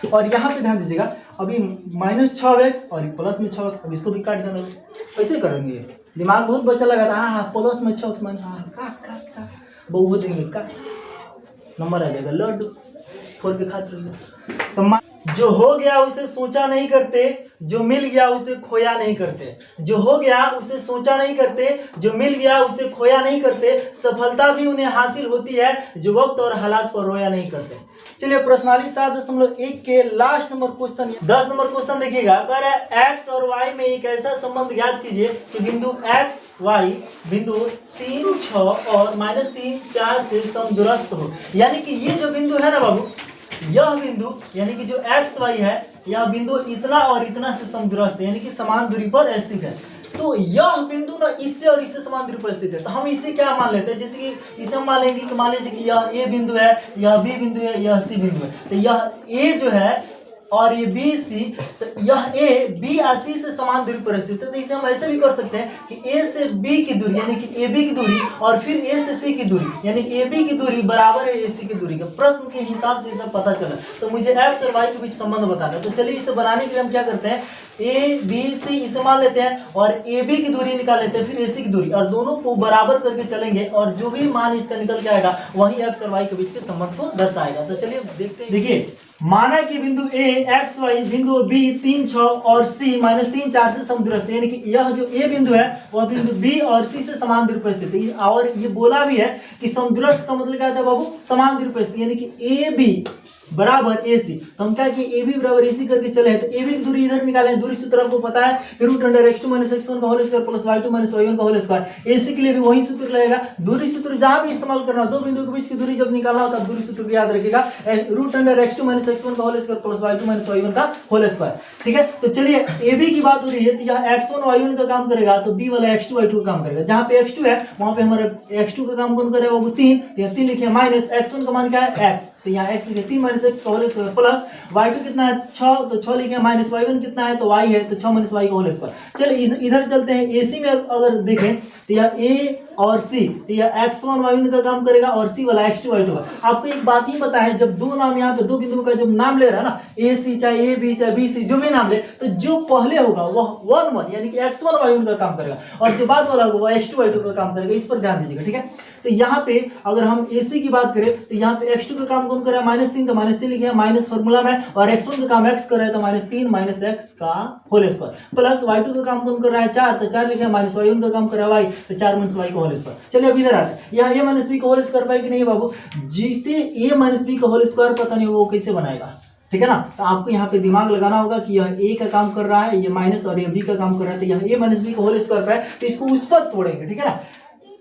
और यहाँ पे ध्यान दीजिएगा, अभी -6x और प्लस में 6x, अब इसको भी काट देना, कैसे करेंगे? दिमाग बहुत बच्चा लगा था, हाँ प्लस में 6x माइनस, हाँ काट बहु देंगे, काट नंबर आ जाएगा, लड्डू फोड़ के खाते रहिए। तो जो हो गया उसे सोचा नहीं करते, जो मिल गया उसे खोया नहीं करते। जो हो गया उसे सोचा नहीं करते, जो मिल गया उसे खोया नहीं करते। सफलता भी उन्हें हासिल होती है जो वक्त और हालात पर रोया नहीं करते। चलिए प्रश्नावली 7.1 के last number question 10 number question देखिएगा। कह रहा है एक्स और वाई में एक ऐसा संबंध ज्ञात कीजिए कि बिंदु एक्स वाई बिंदु 3, 6 और -3, 4 से समदूरस्थ हो। यानी कि ये जो बिंदु है ना बाबू, यह बिंदु यानी कि जो एक्स वाई है, यह बिंदु इतना और इतना से समदूरस्थ है, यानी कि समान दूरी पर स्थित है। तो यह बिंदु ना इससे और इससे समान दूरी पर स्थित है। तो हम इसे क्या मान लेते हैं, जैसे कि इसे हम मान लेंगे कि मान लीजिए कि यह ए बिंदु है, यह बी बिंदु है, यह सी बिंदु है। तो यह ए जो है और ये बी सी, तो यह ए बी और सी से समान दूरी पर स्थित है। तो इसे हम ऐसे भी कर सकते हैं कि ए से बी की दूरी यानी कि ए बी की दूरी और फिर ए से सी की दूरी यानी ए बी की दूरी बराबर है ए सी की दूरी का। प्रश्न के हिसाब से इसे पता चला, तो मुझे एक्स और वाई के बीच संबंध बताना है। तो चलिए इसे बनाने के लिए हम क्या करते हैं, ए बी सी इसे मान लेते हैं और ए बी की दूरी निकाल लेते हैं, फिर ए सी की दूरी, और दोनों को बराबर करके चलेंगे और जो भी मान इसका निकल के आएगा वही एक्स और वाई के बीच के संबंध को दर्शाएगा। तो चलिए देखते हैं। देखिए माना कि बिंदु ए एक्स वाई बिंदु बी 3, 6 और सी -3, 4 से समदूरस्थ है। यानी कि यह जो ए बिंदु है वह बिंदु बी और सी से समान दूरी पर स्थित है। और ये बोला भी है कि समदूरस्थ का मतलब क्या होता है बाबू, समान दूरी पर स्थित, यानी कि ए बी बराबर ए सी। तो हम क्या किए, ए बी बराबर ए सी करके चले हैं। तो ए बी की दूरी इधर निकाले, दूरी सूत्र हमको पता है, √x2 - x1 का whole square plus y2 - y1 का होल स्क्वायर। ए सी के लिए भी वही सूत्र लगेगा। दूरी सूत्र जहां भी इस्तेमाल करना हो, दो बिंदु के बीच की दूरी जब निकालना हो तब दूरी सूत्र को याद रखिएगा, √x2 - x1 का whole square plus y2 - y1 का होल स्क्वायर। ठीक है, तो चलिए ए बी की बात हो रही है, तो यह x1 y1 का काम करेगा, तो बी वाला x2 y2 का काम करेगा। जहां पे x2 है वहां पे हमारा x2 का काम कौन करेगा, वो 3, तो यह 3 लिखे माइनस x1 का मान क्या है x, तो यहाँ x लिखे 3 - x का होल स्क्वायर प्लस y2 कितना है 6, तो 6 लिखे माइनस y1 कितना है तो y है, तो 6 - y का होल स्क्वायर। चलिए इधर चलते हैं, एसी में अगर देखें तो यह ए और सी, तो यह x1 y1 का काम करेगा और सी वाला x2 y2 का। आपको एक बात ही पता है, जब दो नाम यहाँ पे दो बिंदुओं का जब नाम ले रहा है ना, ए सी चाहे ए बी चाहे बी सी जो भी नाम ले, तो जो पहले होगा वह 1 1 यानी कि x1 y1 का काम करेगा और जो बाद वाला होगा वह x2 y2 का काम करेगा। इस पर ध्यान दीजिएगा। ठीक है, तो यहाँ पे अगर हम AC की बात करें तो यहाँ पे x2 का काम कौन कर रहा है -3, तो -3 लिखे माइनस फॉर्मूला में, और x1 का काम x कर रहा है तो -3 - x का होल स्क्वायर प्लस y2 का काम कौन कर रहा है 4, तो 4 लिखे माइनस y1 का काम कर रहा है y, तो 4 - y का होल स्क्वायर। चलिए अब इधर आते हैं, यहाँ a - b का होल स्क्वायर पाए कि नहीं बाबू, जिसे a - b का होल स्क्वायर पता नहीं वो कैसे बनाएगा। ठीक है ना, तो आपको यहाँ पे दिमाग लगाना होगा कि यह a का काम कर रहा है, ये माइनस और ये b का काम कर रहा है, तो यह a - b का होल स्क्वायर है, तो इसको उस पर तोड़ेंगे। ठीक है ना,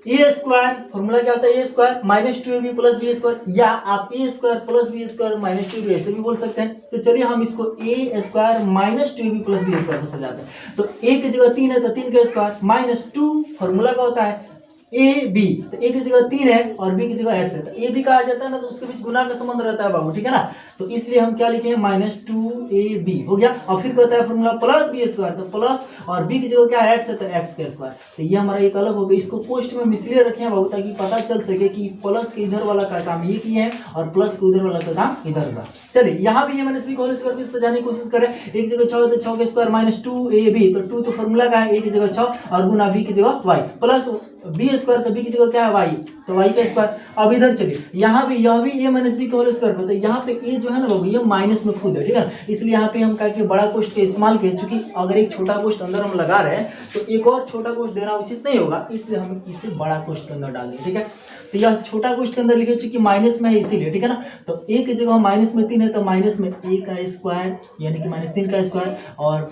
ए स्क्वायर फॉर्मूला क्या होता है, A square -2ab plus B square, या आप A square plus B square -2ab ऐसे भी बोल सकते हैं। तो चलिए हम इसको A square -2ab plus B square में सजाते हैं। तो ए की जगह 3 है तो 3 का स्क्वायर -2 फॉर्मूला का होता है ए बी, तो ए की जगह 3 है और बी की जगह x है, तो ए बी का आ जाता है ना, तो उसके बीच गुना का संबंध रहता है बाबू। ठीक है ना, तो इसलिए हम क्या लिखे -2ab हो गया, और फिर कहता है फॉर्मूला प्लस बी स्क्वायर, तो प्लस और बी की जगह क्या है x है तो x का स्क्वायर। तो ये हमारा एक अलग हो गया। इसको पोस्ट में इसलिए रखे हैं बाबू ताकि पता चल सके कि प्लस के इधर वाला का काम ये किए हैं और प्लस के उधर वाला का काम इधर का। चलिए यहाँ भी a - b का होल स्क्वायर सजाने की कोशिश करें। एक जगह 6 तो 6 का स्क्वायर -2ab, तो 2 तो फॉर्मूला का है, a की जगह 6 और गुना b की जगह y प्लस बी स्क्वायर, तो बी की जगह क्या है y, तो y का स्क्वायर। अब इधर चलिए यहाँ भी यह भी a - b का होल स्क्वायर पर, तो यहाँ पे a जो है ना बाबू ये माइनस में खुद है। ठीक है, इसलिए यहाँ पे हम क्या कि बड़ा कोष्ठ का इस्तेमाल किए, चूंकि अगर एक छोटा कोष्ठ अंदर हम लगा रहे हैं तो एक और छोटा कोष्ठ देना उचित नहीं होगा, इसलिए हम इसे बड़ा कोष्ठ के अंदर डाल देंगे। ठीक है, तो यह छोटा कोष्ठ के अंदर लिखे चूंकि माइनस में है इसीलिए। ठीक है ना, तो a की जगह माइनस में 3 है तो माइनस में a का स्क्वायर यानी कि -3 का स्क्वायर, और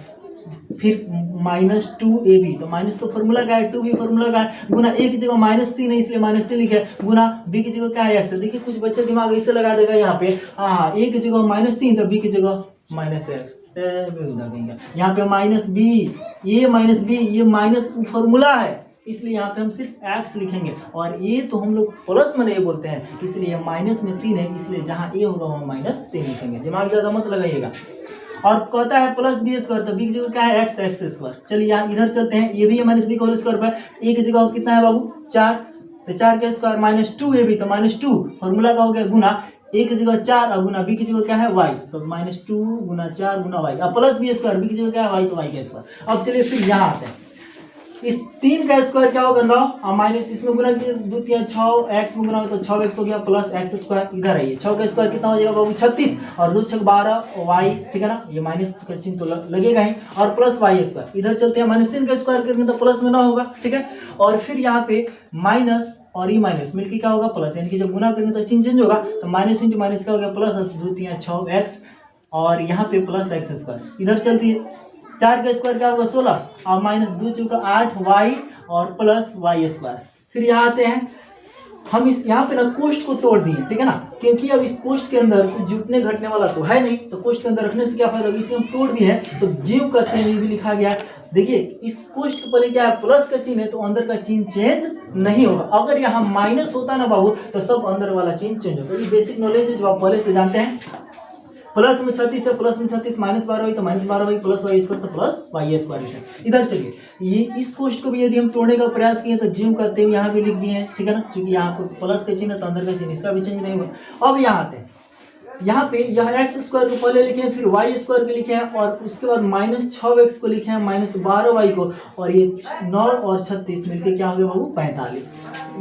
फिर -2ab, तो माइनस तो फॉर्मूला का है, 2 भी फॉर्मूला का है, गुना a की जगह -3 है इसलिए -3 लिखे, गुना b की जगह क्या है x है। देखिए कुछ बच्चे दिमाग ऐसे लगा देगा यहाँ पे, हाँ a की जगह -3 तो b की जगह -x, यहाँ पे -b, ये -b, ये माइनस फॉर्मूला है इसलिए यहाँ पे हम सिर्फ x लिखेंगे, और ये तो हम लोग प्लस में नहीं बोलते हैं इसलिए -3 है, इसलिए जहाँ a होगा वहाँ -3 लिखेंगे। दिमाग ज्यादा मत लगाइएगा। और कहता है प्लस बी स्क्वायर, तो बी की जगह क्या है x, तो x स्क्वायर। चलिए यहाँ इधर चलते हैं, ये भी a - b का होल स्क्वायर पर, a की जगह कितना है बाबू 4, तो 4 का स्क्वायर -2ab, तो -2 फॉर्मूला का हो गया, गुना ए की जगह 4 और गुना बी की जगह क्या है y, तो -2 गुना 4 गुना y, अब प्लस बी स्क्वायर, बी की जगह क्या है y, तो y का स्क्वायर। अब चलिए फिर यहाँ आते हैं, इस 3 का स्क्वायर क्या होगा ना, और माइनस इसमें गुना किया 2 3 6 x में गुना हो तो 6x हो गया प्लस x स्क्वायर, इधर आइए 6 का स्क्वायर कितना हो जाएगा बाबू 36 और 2 6 12 y, ठीक है ना, ये माइनस का चिन्ह तो लगेगा ही, और प्लस y स्क्वायर, इधर चलते हैं -3 का स्क्वायर करेंगे तो प्लस में ना होगा, ठीक है, और फिर यहाँ पे माइनस और ये माइनस मिलके क्या होगा प्लस, यानी कि जब गुना करेंगे तो चिन्ह चेंज होगा, तो माइनस इंटू माइनस क्या हो गया प्लस, 2 3 6x और यहाँ पे प्लस x स्क्वायर, इधर चलती है 4 का स्क्वायर क्या होगा 16 और माइनस 2 चौका 8y और प्लस y स्क्वायर। फिर यहाँ आते हैं हम, इस यहाँ पे ना कोष्ठ को तोड़ दिए, ठीक है ना, क्योंकि अब इस कोष्ठ के अंदर कुछ जुटने घटने वाला तो है नहीं, तो कोष्ठ के अंदर रखने से क्या फायदा, इसे हम तोड़ दिए हैं तो जीव का चिन्ह ये भी लिखा गया। देखिए इस कोष्ठ के पहले क्या है प्लस का चिन्ह है, तो अंदर का चिन्ह चेंज नहीं होगा, अगर यहाँ माइनस होता ना बाबू तो सब अंदर वाला चिन्ह चेंज होगा। ये बेसिक नॉलेज है जो आप पहले से जानते हैं। प्लस में 36 है, प्लस में 36 -12 हुई तो -12 हुई, प्लस y स्क्वायर तो प्लस y स्क्वायर है। इधर चलिए ये इस कोष्ठ को भी यदि हम तोड़ने का प्रयास किए तो जीव करते हुए यहाँ भी लिख दिए हैं, ठीक है ना, क्योंकि यहाँ को प्लस का चिन्ह है तो अंदर का चिन्ह इसका भी चेंज नहीं हुआ। अब यहाँ आते हैं, यहाँ पे यह x स्क्वायर को पहले लिखे हैं, फिर y स्क्वायर को लिखे हैं और उसके बाद -6x को लिखे हैं, -12y को, और ये 9 और 36 मिलके क्या हो गया बाबू 45।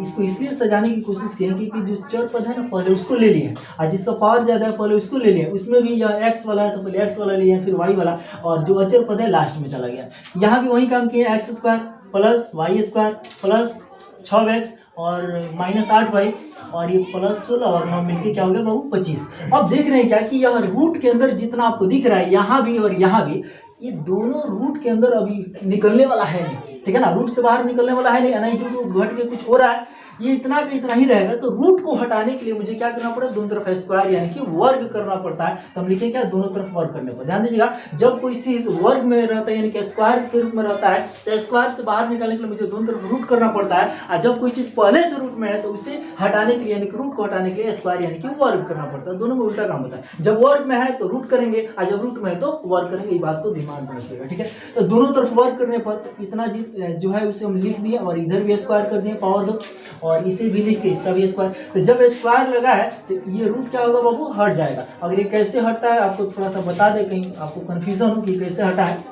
इसको इसलिए सजाने की कोशिश की है क्योंकि जो चर पद है ना पहले उसको ले लिए और जिसका पावर ज्यादा है पहले उसको ले लिए, उसमें भी यह x वाला है तो पहले x वाला लिए फिर y वाला, और जो अचर पद है लास्ट में चला गया। यहाँ भी वही काम किए, x square plus y square plus 6x और -8y और ये प्लस 16 और 9 मिलके क्या हो गया बाबू 25। अब देख रहे हैं क्या कि यह रूट के अंदर जितना आपको दिख रहा है यहाँ भी और यहाँ भी, ये दोनों रूट के अंदर अभी निकलने वाला है नहीं, ठीक है ना, रूट से बाहर निकलने वाला है नहीं, जो घट के कुछ हो रहा है ये इतना का इतना ही रहेगा। तो रूट को हटाने के लिए मुझे क्या करना पड़ेगा, दोनों तरफ स्क्वायर यानी कि वर्ग करना पड़ता है, तो हम लिखें क्या दोनों तरफ वर्ग करने पर। ध्यान दीजिएगा जब कोई चीज वर्ग में रहता है यानी कि स्क्वायर के रूप में रहता है तो स्क्वायर से बाहर निकालने के लिए मुझे दोनों तरफ रूट करना पड़ता है, और जब कोई चीज पहले से रूट में है तो उसे हटाने के लिए यानी कि रूट को हटाने के लिए स्क्वायर यानी कि वर्ग करना पड़ता है। दोनों में उल्टा काम होता है, जब वर्ग में है तो रूट करेंगे और जब रूट में है तो वर्ग करेंगे, ये बात को दिमाग में रखिएगा, ठीक है। तो दोनों तरफ वर्ग करने पर इतना जो है उसे हम लिख दिए और इधर भी स्क्वायर कर दिए पावर 2 और इसे भी लिख के इसका भी स्क्वायर। तो जब स्क्वायर लगा है तो ये रूट क्या होगा बाबू हट जाएगा। अगर ये कैसे हटता है आपको थोड़ा सा बता दे, कहीं आपको कंफ्यूजन हो कि कैसे हटा है,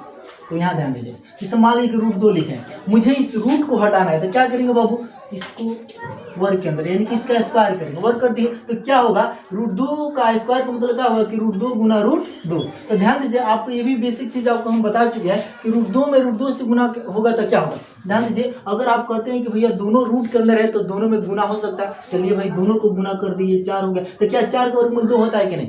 तो यहाँ ध्यान दीजिए। जैसे मान लीजिए रूट 2 लिखे हैं, मुझे इस रूट को हटाना है तो क्या करेंगे बाबू, इसको वर्ग के अंदर यानी कि इसका स्क्वायर करेंगे, वर्ग कर दिए तो क्या होगा √2 का स्क्वायर का मतलब क्या होगा कि √2 गुना √2। तो ध्यान दीजिए आपको ये भी बेसिक चीज आपको हम बता चुके हैं कि √2 में √2 से गुना होगा तो क्या होगा। ध्यान दीजिए अगर आप कहते हैं कि भैया दोनों रूट के अंदर है तो दोनों में गुना हो सकता है, चलिए भाई दोनों को गुना कर दिए 4 हो गया, तो क्या 4 का वर्गमूल 2 होता है कि नहीं,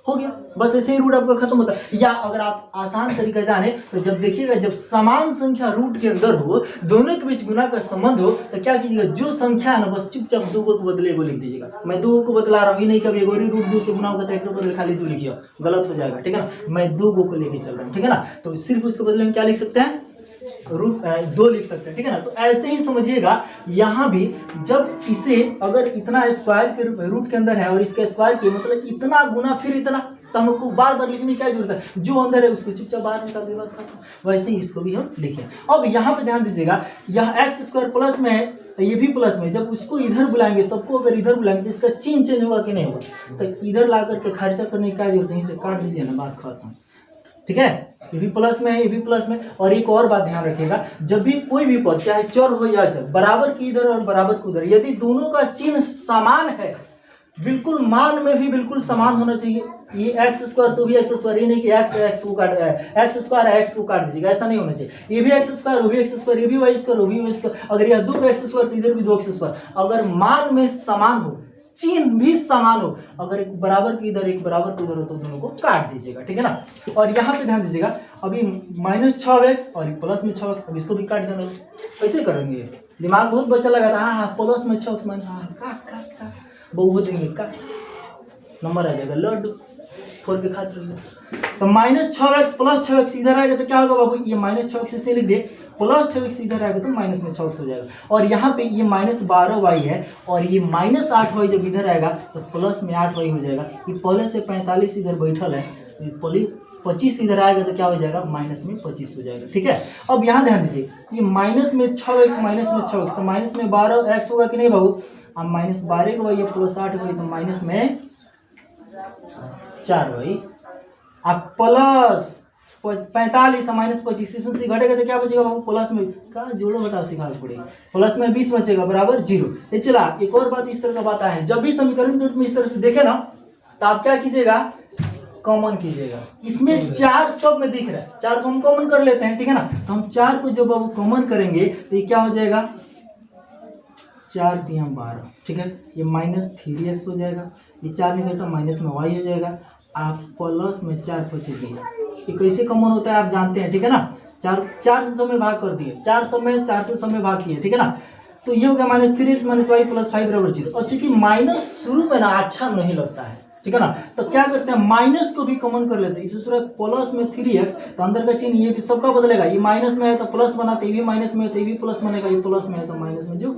हो गया, बस ऐसे ही रूट आपका खत्म होता है। या अगर आप आसान तरीका जाने तो जब देखिएगा जब समान संख्या रूट के अंदर हो, दोनों के बीच गुना का संबंध हो, तो क्या कीजिएगा जो संख्या है ना बस चुपचाप 2 को बदले वो लिख दीजिएगा। मैं 2 को बदला रहा हूँ नहीं, कभी एक √2 से गुना होगा तो एक बदले खाली 2 लिखिए, गलत हो जाएगा, ठीक है ना। मैं 2 को लेके चल रहा हूँ, ठीक है ना, तो सिर्फ उसके बदले में क्या लिख सकते हैं √2 लिख सकते हैं, ठीक है ना। तो ऐसे ही समझिएगा यहाँ भी जब इसे अगर इतना स्क्वायर के रूट के अंदर है और इसका स्क्वायर के मतलब इतना गुना फिर इतना, तो हमको बार बार लिखने की क्या जरूरत है, जो अंदर है उसको चुपचाप बाहर निकाल दे, बात खत्म। वैसे ही इसको भी हम लिखें। अब यहाँ पे ध्यान दीजिएगा यह x² प्लस में है तो ये भी प्लस में, जब उसको इधर बुलाएंगे सबको अगर इधर बुलाएंगे तो इसका चिन्ह चेंज होगा कि नहीं होगा, तो इधर ला करके खर्चा करने की क्या जरूरत है, इसे काट दीजिए ना, बात खत्म, ठीक है। ये भी प्लस में है, ये भी प्लस में। और एक और बात ध्यान रखिएगा, जब भी कोई भी पद चाहे चर हो या अचर, बराबर की इधर और बराबर की उधर, यदि दोनों का चिन्ह समान है, बिल्कुल मान में भी बिल्कुल समान होना चाहिए। ये x² तो भी x², ये नहीं कि x को काट x² है x को काट दीजिएगा, ऐसा नहीं होना चाहिए। ये भी x² वो भी x², ये भी y² वो भी y²। अगर यह 2 x² तो इधर भी 2 x²। अगर मान में समान हो, चिन्ह भी समान हो, अगर एक बराबर की इधर एक बराबर की उधर हो तो दोनों को काट दीजिएगा, ठीक है ना। और यहाँ पे ध्यान दीजिएगा अभी -6x और प्लस में 6x, अब इसको भी काट देना, कैसे करेंगे, दिमाग बहुत बच्चा लगा था। हाँ प्लस में 6x मान काट बहु देंगे, काट नंबर आ जाएगा लड्डू 4 के खाते रहिए। तो -6x प्लस 6x इधर आएगा तो क्या होगा बाबू, ये -6x इसे लिख दे, प्लस 6x इधर आएगा तो माइनस में 6x हो जाएगा। और यहाँ पे ये -12y है और ये -8y जब इधर आएगा तो प्लस में 8y हो जाएगा। ये पहले से 45 इधर बैठल है, 25 इधर आएगा तो क्या हो जाएगा, माइनस में 25 हो जाएगा, ठीक है। अब यहाँ ध्यान दीजिए ये माइनस में 6x माइनस में 6x, तो माइनस में 12x होगा कि नहीं बाबू, अब -12 को ये +8 को तो माइनस में 4y। अब प्लस 45 माइनस 25, इसमें से घटेगा तो क्या बचेगा बाबू? प्लस में का जोड़ो घटाओ सिखाना पड़ेगा, प्लस में 20 बचेगा बराबर 0। ये चला, एक और बात इस तरह का बात है, जब भी समीकरण के रूप में इस तरह से देखे ना तो आप क्या कीजिएगा, कॉमन कीजिएगा। इसमें 4 सब में दिख रहा है, 4 को हम कॉमन कर लेते हैं, ठीक है ना। तो हम 4 को जब अब कॉमन करेंगे तो ये क्या हो जाएगा, 4 3 12, ठीक है। ये माइनस 3x हो जाएगा, ये 4 निकले तो माइनस में y हो जाएगा, आप प्लस में 4 5 20। ये कैसे कॉमन होता है आप जानते हैं, ठीक है ना। 4 से समय भाग कर दिए, 4 से समय भाग किए, ठीक है ना। तो ये हो गया minus 3x minus Y plus 5 बराबर 0। और चूंकि माइनस शुरू में ना अच्छा नहीं लगता है, ठीक है ना, तो क्या करते हैं, माइनस को भी कॉमन कर लेते हैं। इसी तरह प्लस में 3x, तो अंदर का चिन्ह ये भी सबका बदलेगा, ये माइनस में है तो प्लस बनाते, ये भी माइनस में है तो ये भी प्लस बनेगा, ये प्लस में है तो माइनस में जो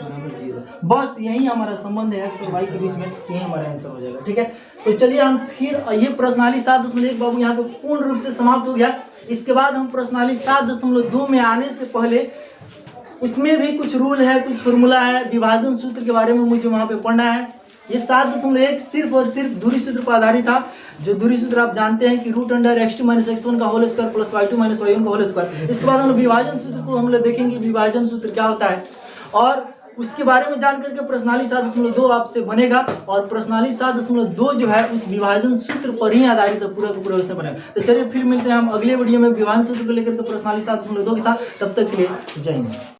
बराबर 0। बस यही हमारा संबंध है x और y के बीच में, यही हमारा आंसर हो जाएगा, ठीक है। तो चलिए हम फिर ये प्रश्नावली 7.1 बाबू यहाँ पे पूर्ण रूप से समाप्त हो गया। इसके बाद हम प्रश्नावली 7.2 में आने से पहले उसमें भी कुछ रूल है, कुछ फॉर्मूला है, विभाजन सूत्र के बारे में मुझे वहाँ पे पढ़ना है। ये 7.1 सिर्फ और सिर्फ दूरी सूत्र पर आधारित था। जो दूरी सूत्र आप जानते हैं कि root under x2 minus x1 का whole square plus y2 minus y1 का होल स्क्वायर। इसके बाद हम विभाजन सूत्र को हम लोग देखेंगे, विभाजन सूत्र क्या होता है, और उसके बारे में जान करके प्रश्नावली 7.2 आपसे बनेगा। और प्रश्नावली 7.2 जो है उस विभाजन सूत्र पर ही आधारित पूरा का पूरा विषय बनेगा। तो चलिए फिर मिलते हैं हम अगले वीडियो में विभाजन सूत्र को लेकर के प्रश्नावली 7.2 के साथ। तब तक के लिए जय हिंद।